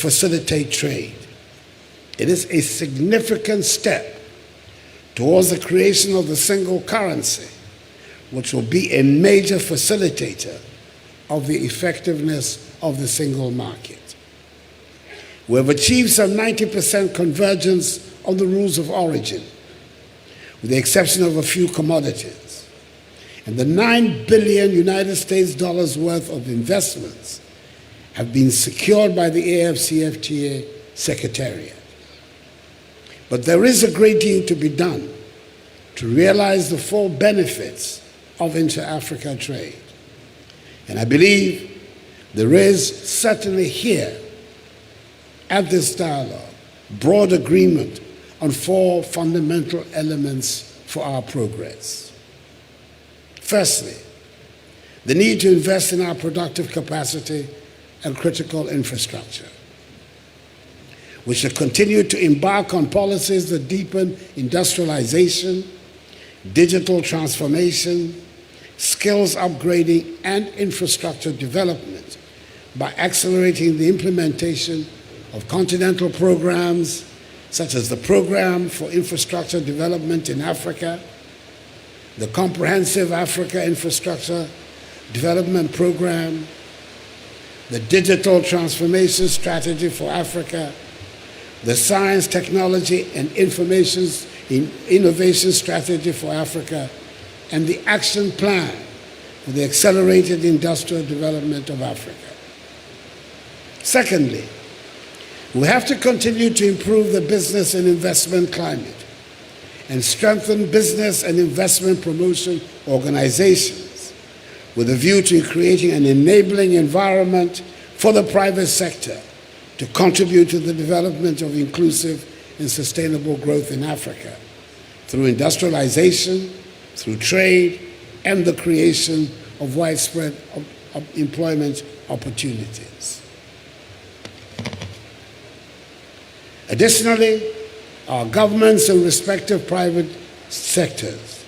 facilitate trade. It is a significant step towards the creation of the single currency, which will be a major facilitator of the effectiveness of the single market. We have achieved some 90% convergence on the rules of origin, with the exception of a few commodities. And the $9 billion United States dollars worth of investments have been secured by the AFCFTA Secretariat. But there is a great deal to be done to realize the full benefits of inter-Africa trade. And I believe there is certainly here, at this dialogue, broad agreement on four fundamental elements for our progress. Firstly, the need to invest in our productive capacity and critical infrastructure. We should continue to embark on policies that deepen industrialization, digital transformation, skills upgrading, and infrastructure development by accelerating the implementation of continental programs such as the Program for Infrastructure Development in Africa, the Comprehensive Africa Infrastructure Development Program, the Digital Transformation Strategy for Africa, the Science, Technology, and Innovation Strategy for Africa, and the Action Plan for the Accelerated Industrial Development of Africa. Secondly, we have to continue to improve the business and investment climate and strengthen business and investment promotion organizations with a view to creating an enabling environment for the private sector to contribute to the development of inclusive and sustainable growth in Africa through industrialization, through trade, and the creation of widespread employment opportunities. Additionally, our governments and respective private sectors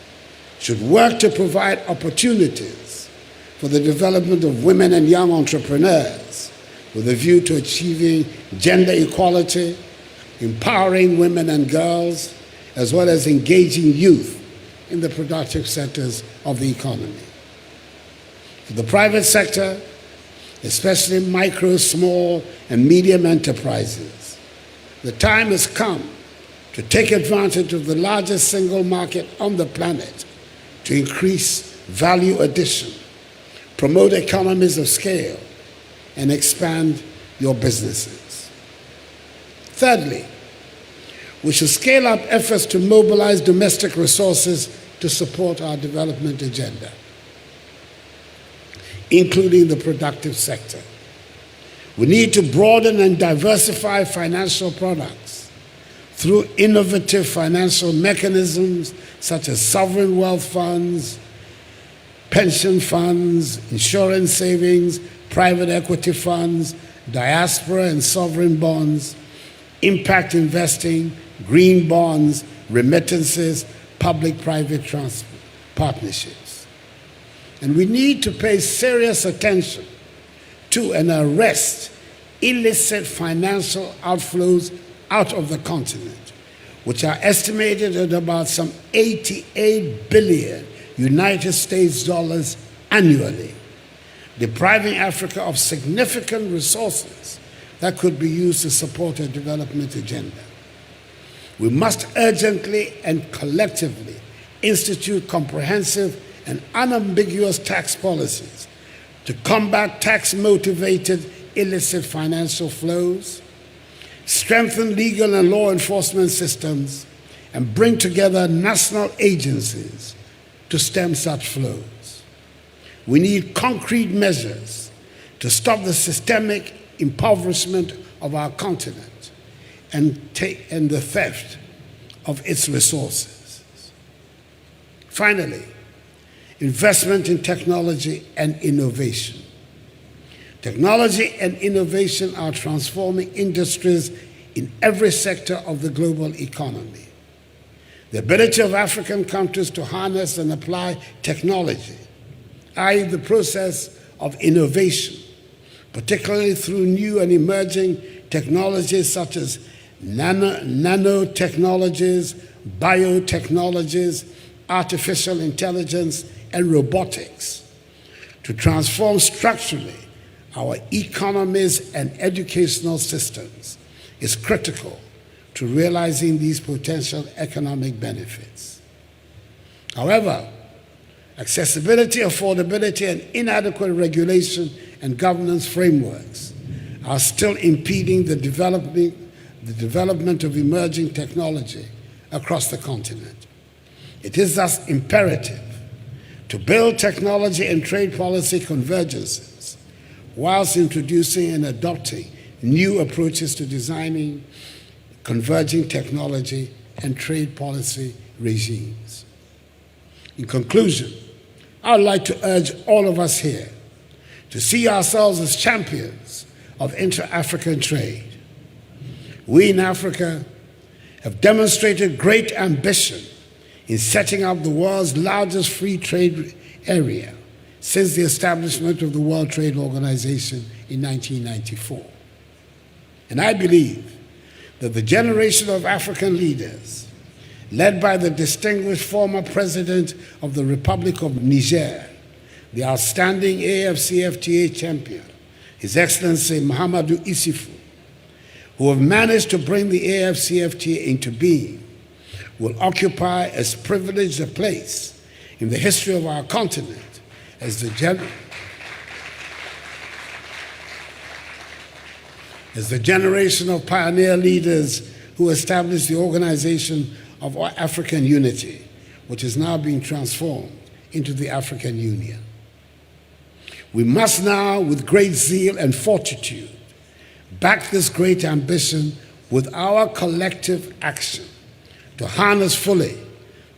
should work to provide opportunities for the development of women and young entrepreneurs with a view to achieving gender equality, empowering women and girls, as well as engaging youth in the productive sectors of the economy. For the private sector, especially micro, small, and medium enterprises, the time has come to take advantage of the largest single market on the planet to increase value addition, promote economies of scale, and expand your businesses. Thirdly, we should scale up efforts to mobilize domestic resources to support our development agenda, including the productive sector. We need to broaden and diversify financial products through innovative financial mechanisms such as sovereign wealth funds, pension funds, insurance savings, private equity funds, diaspora and sovereign bonds, impact investing, green bonds, remittances, public-private partnerships. And we need to pay serious attention to and arrest illicit financial outflows out of the continent, which are estimated at about some 88 billion United States dollars annually, depriving Africa of significant resources that could be used to support a development agenda. We must urgently and collectively institute comprehensive and unambiguous tax policies to combat tax-motivated illicit financial flows, strengthen legal and law enforcement systems, and bring together national agencies to stem such flows. We need concrete measures to stop the systemic impoverishment of our continent and the theft of its resources. Finally, investment in technology and innovation. Technology and innovation are transforming industries in every sector of the global economy. The ability of African countries to harness and apply technology, i.e. the process of innovation, particularly through new and emerging technologies such as nanotechnologies, biotechnologies, artificial intelligence, and robotics, to transform structurally our economies and educational systems is critical to realizing these potential economic benefits. However, accessibility, affordability, and inadequate regulation and governance frameworks are still impeding the development of emerging technology across the continent. It is thus imperative to build technology and trade policy convergences whilst introducing and adopting new approaches to designing converging technology and trade policy regimes. In conclusion, I would like to urge all of us here to see ourselves as champions of inter-African trade. We in Africa have demonstrated great ambition in setting up the world's largest free trade area since the establishment of the World Trade Organization in 1994. And I believe that the generation of African leaders, led by the distinguished former president of the Republic of Niger, the outstanding AFCFTA champion, His Excellency Mahamadou Issoufou, who have managed to bring the AFCFTA into being, will occupy as privileged a place in the history of our continent as the generation of pioneer leaders who established the Organization of African Unity, which is now being transformed into the African Union. We must now, with great zeal and fortitude, back this great ambition with our collective action to harness fully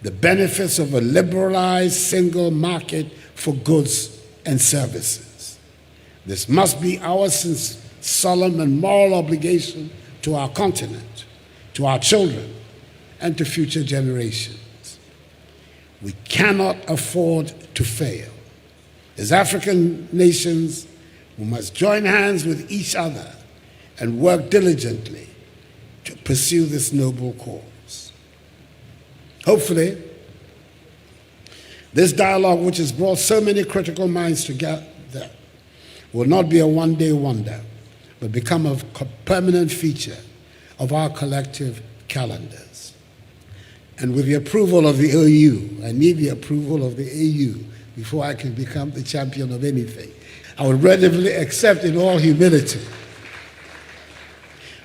the benefits of a liberalized single market for goods and services. This must be our solemn and moral obligation to our continent, to our children, and to future generations. We cannot afford to fail. As African nations, we must join hands with each other and work diligently to pursue this noble cause. Hopefully, this dialogue, which has brought so many critical minds together, will not be a one-day wonder, but become a permanent feature of our collective calendars. And with the approval of the OU, I need the approval of the AU before I can become the champion of anything. I would readily accept in all humility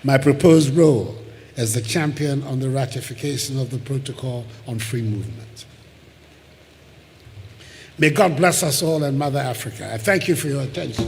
my proposed role as the champion on the ratification of the Protocol on Free Movement. May God bless us all and Mother Africa. I thank you for your attention.